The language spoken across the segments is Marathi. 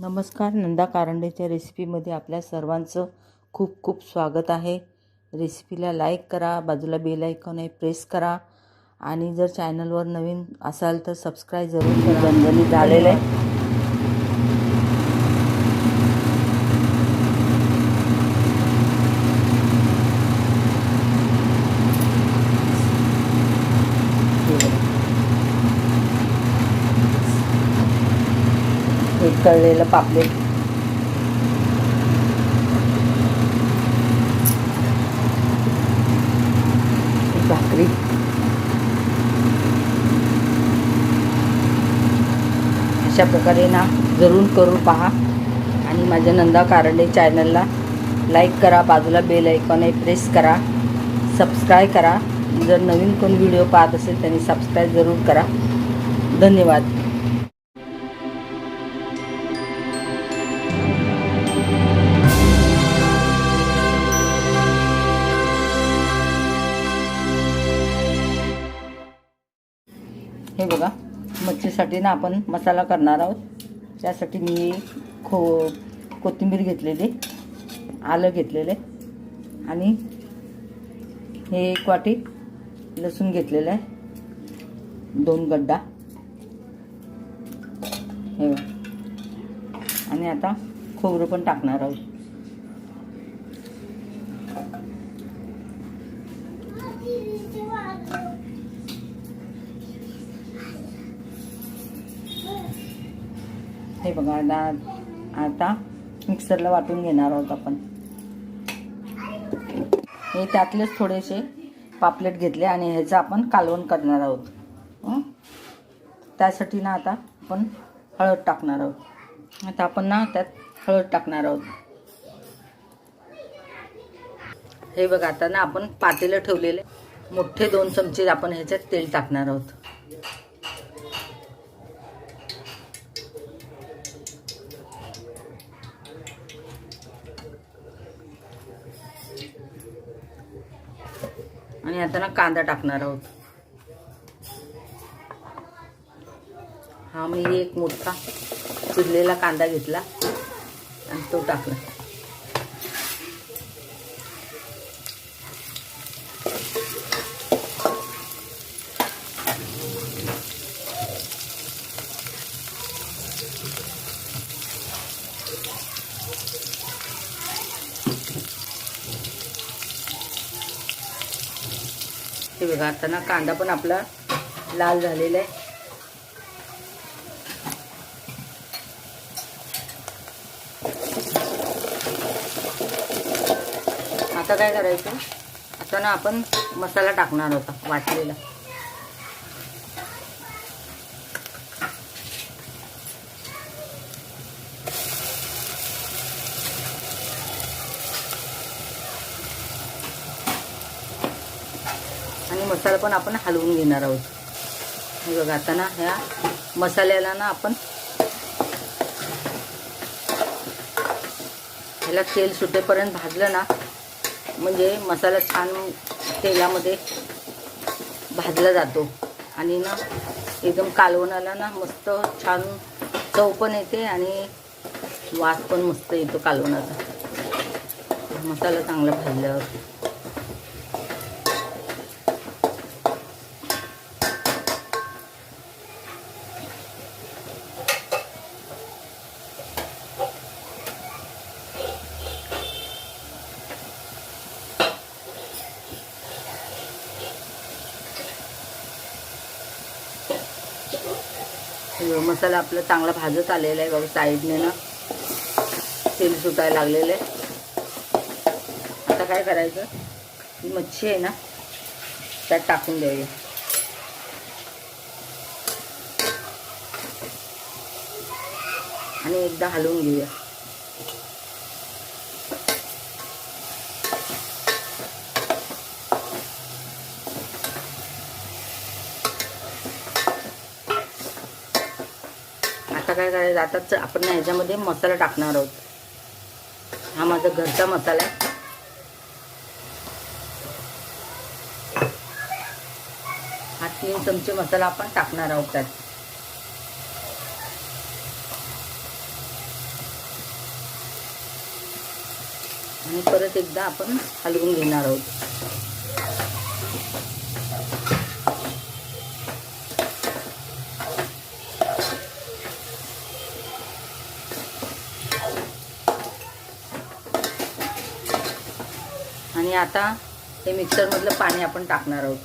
नमस्कार, नंदा कारंडेच्या रेसिपीमध्ये आपल्या सर्वांचं खूप खूप स्वागत आहे. रेसिपीला लाईक करा, बाजूला बेल आयकॉन आहे प्रेस करा आणि जर चॅनलवर नवीन असाल तर सबस्क्राईब जरूर करा. झणझणीत झालेलं आहे. एक तळलेलं पापलेट, भाकरी, अशा प्रकारे ना जरूर करून पहा आणि माझ्या नंदा कारंडे चॅनलला लाईक करा, बाजूला बेल आयकॉन आहे प्रेस करा, सबस्क्राईब करा. जर नवीन कोण व्हिडिओ पाहत असेल त्यांनी सबस्क्राईब जरूर करा. धन्यवाद. हे बघा, मच्छीसाठी ना आपण मसाला करणार आहोत. त्यासाठी मी कोथिंबीर घेतलेली, आलं घेतलेले आणि हे 1 वाटी लसूण घेतलेलं आहे, 2 गड्डा. हे बघा, आणि आता खोबरं पण टाकणार आहोत. हे बघा, आता मिक्सरला वाटून घेणार आहोत आपण. हे त्यातलेच थोडेसे पापलेट घेतले आणि ह्याचं आपण कालवण करणार आहोत. त्यासाठी ना आता आपण हळद टाकणार आहोत. आता आपण ना त्यात हळद टाकणार आहोत. हे बघा, आता ना आपण पातेलं ठेवलेले मोठे 2 चमचे आपण ह्याच्यात तेल टाकणार आहोत. आणि आता ना कांदा टाकणार आहोत. हा मी एक मोठा चिरलेला कांदा घेतला आणि तो टाकला. हे बघा, आता ना कांदा पण आपला लाल झालेला आहे. आता काय करायचं, आता ना आपण मसाला टाकणार होता वाटलेला. आणि मसाला पण आपण हलवून घेणार आहोत. हे बघा, आता ना ह्या मसाल्याला ना आपण ह्याला तेल सुटेपर्यंत भाजलं ना, म्हणजे मसाला छान तेलामध्ये भाजला जातो आणि ना एकदम कालवणाला ना मस्त छान चव पण येते आणि वास पण मस्त येतो कालवणाचा. मसाला चांगला भाजल्यावर मसाला आपला चांगला भाजत आलेला आहे. बघा, साईडने ना तेल सुटायला लागलेलं आहे. आता काय करायचं, ही मच्छी आहे ना त्यात टाकून द्यावी आणि एकदा हलवून घेऊया. आता काय करायचं, आताच आपण ह्याच्यामध्ये मसाला टाकणार आहोत. हा माझा घरचा मसाला आहे. हा 3 चमचे मसाला आपण टाकणार आहोत त्यात. आणि परत एकदा आपण हलवून घेणार आहोत. आणि आता हे मिक्सरमधलं पाणी आपण टाकणार आहोत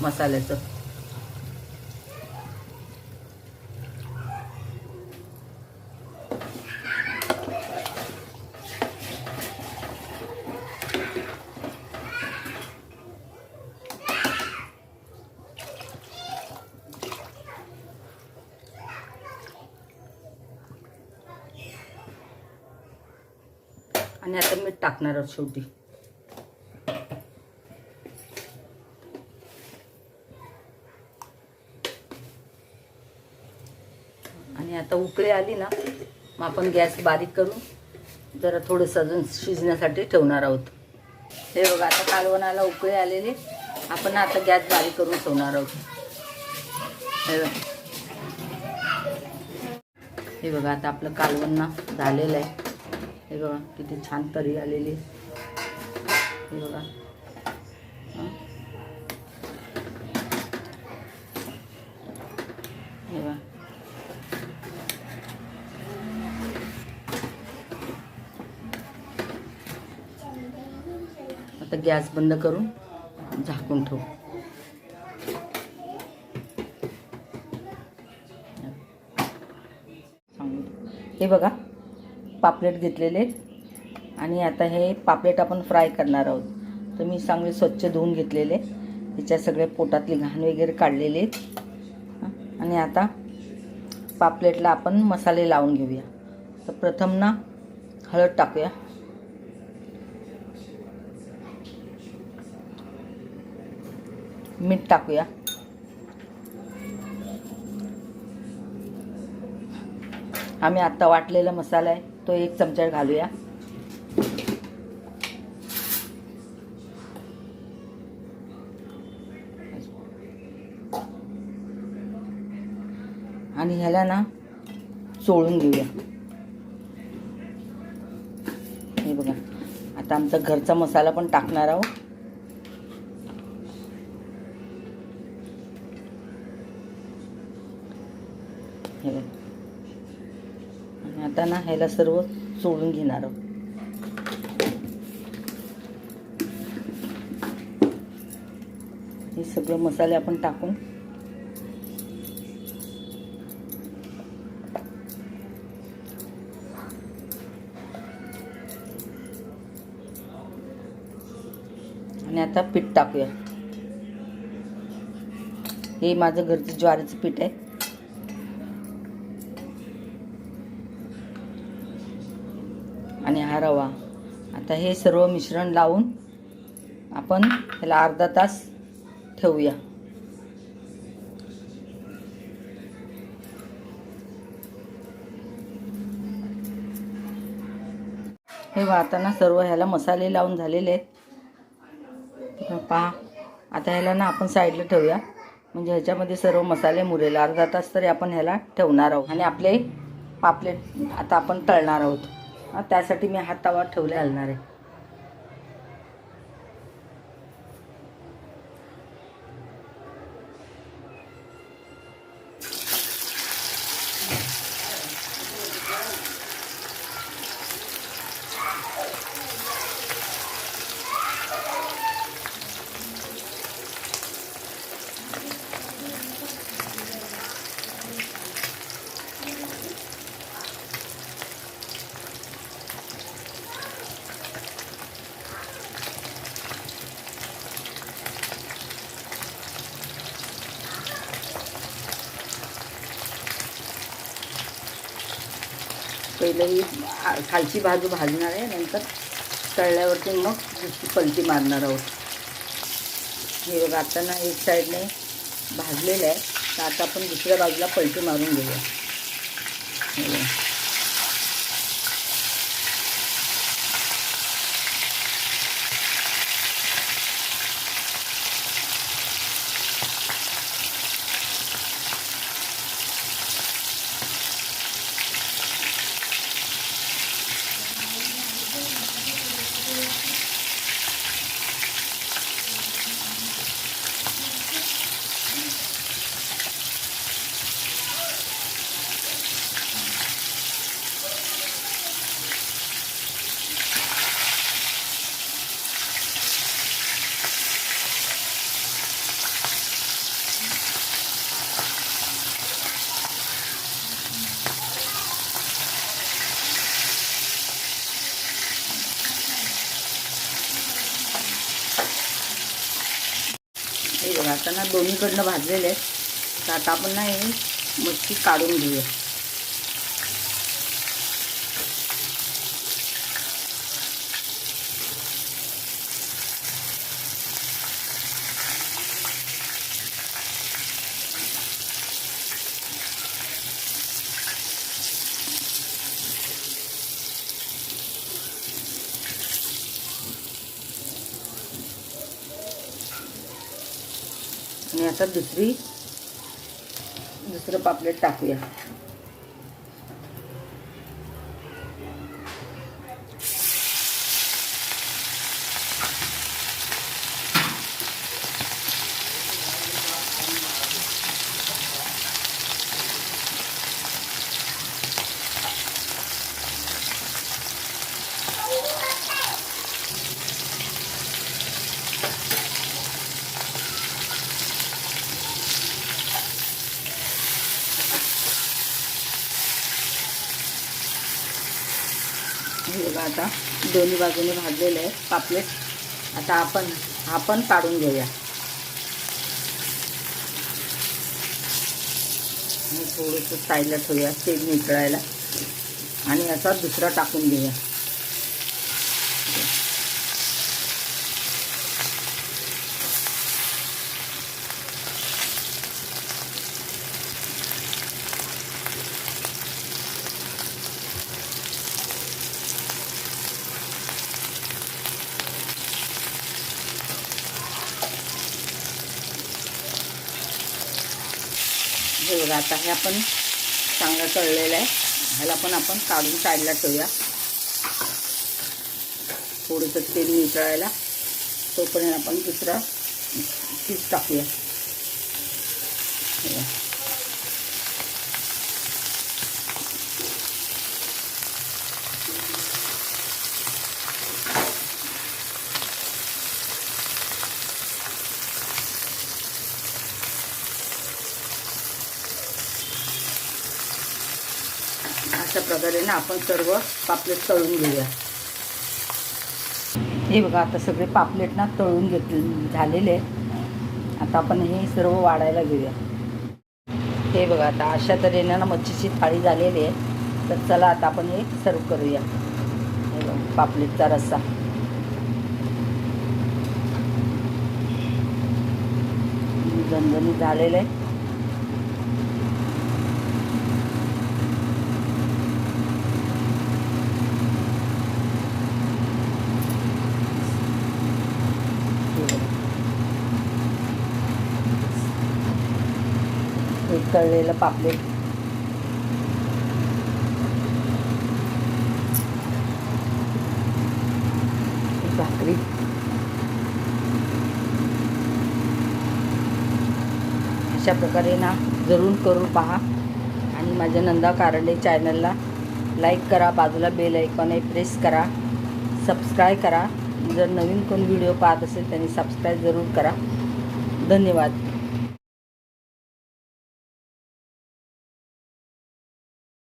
मसाल्याचं. आणि आता मीठ टाकणार आहोत शेवटी. आणि आता उकळी आली ना, मग आपण गॅस बारीक करून जरा थोडंसं अजून शिजण्यासाठी ठेवणार आहोत. हे बघा, आता कालवणाला उकळी आलेली. आपण आता गॅस बारीक करून ठेवणार आहोत. हे बघा, आता आपलं कालवण ना झालेलं आहे. हे बघा किती छान तरी आलेली. हे बघा, हे बघा. आता गॅस बंद करून झाकून ठेवू. हे बघा, पापलेट घेतलेले आणि आता हे पापलेट आपण फ्राय करणार आहोत. तर मी चांगले स्वच्छ धुवून घेतलेले, त्याच्या सगळे पोटातली घाण वगैरे काढलेले. आणि आता पापलेटला आपण मसाले लावून घेऊया. तर प्रथम ना हळद टाकूया, मीठ टाकूया, आम्ही आत्ता वाटलेला मसाला आहे तो 1 चमचा घालूया. आणि ह्याला ना चोळून घेऊया. हे बघा, आता आमचा घरचा मसाला पण टाकणार आहोत. हे बघा, आणि आता ना ह्याला सर्व चोळून घेणार आहोत. हे सगळे मसाले आपण टाकून आणि आता पीठ टाकूया. हे माझं घरचं ज्वारीचं पीठ आहे. आणि हा रवा. आता हे सर्व मिश्रण लावून आपण ह्याला अर्धा तास ठेवूया. हे आता ना सर्व ह्याला मसाले लावून झालेले आहेत. पहा, आता ह्याला ना आपण साईडला ठेवूया, म्हणजे ह्याच्यामध्ये सर्व मसाले मुरेल. अर्धा तास तरी आपण ह्याला ठेवणार आहोत. आणि आपले पापलेट आता आपण तळणार आहोत. त्यासाठी मी हा तवा ठेवले घालणार आहे. पहिले ही खालची बाजू भाजणार आहे, नंतर तळल्यावरती मग दुसरी पलटी मारणार आहोत. हे बघा, आता ना एक साईडने भाजलेलं आहे, तर आता आपण दुसऱ्या बाजूला पलटी मारून घेऊया. आता ना दोन्हीकडनं भाजलेले आहेत. तर आता आपण ना हे मच्छी काढून घेऊया. आणि आता दुसरं पापलेट टाकूया. हे बघा आता दोन्ही बाजूने भाजलेले आहे पापलेट. आता आपण काढून घेऊया. आणि थोडंसं साईडला ठेवूया तेल नितळायला. आणि असा दुसरा टाकून घेऊया. हे बघा आता हे आपण चांगलं तळलेलं आहे. ह्याला पण आपण काढून साईडला ठेवूया. थोडंसं तेल नितळायला. तोपर्यंत आपण दुसरा पीस टाकूया. अशा प्रकारे ना आपण सर्व पापलेट तळून घेऊया. हे बघा आता सगळे पापलेट ना तळून झालेले आहेत. आता आपण हे सर्व वाढायला घेऊया. हे बघा आता अशा तऱ्हेने ना मच्छीची थाळी झालेली आहे. तर चला आता आपण हे सर्व करूया. हे बघा पापलेटचा रस्सा. झणझणीत झालेलं आहे. एक तळलेलं पापलेट. भाकरी. अशा प्रकारे ना जरूर करून पहा. आणि माझ्या नंदा कारंडे चॅनलला लाईक करा. बाजूला बेल आयकॉन आहे प्रेस करा. सबस्क्राईब करा. जर नवीन कोण व्हिडिओ पाहत असेल त्यांनी सबस्क्राईब जरूर करा. धन्यवाद.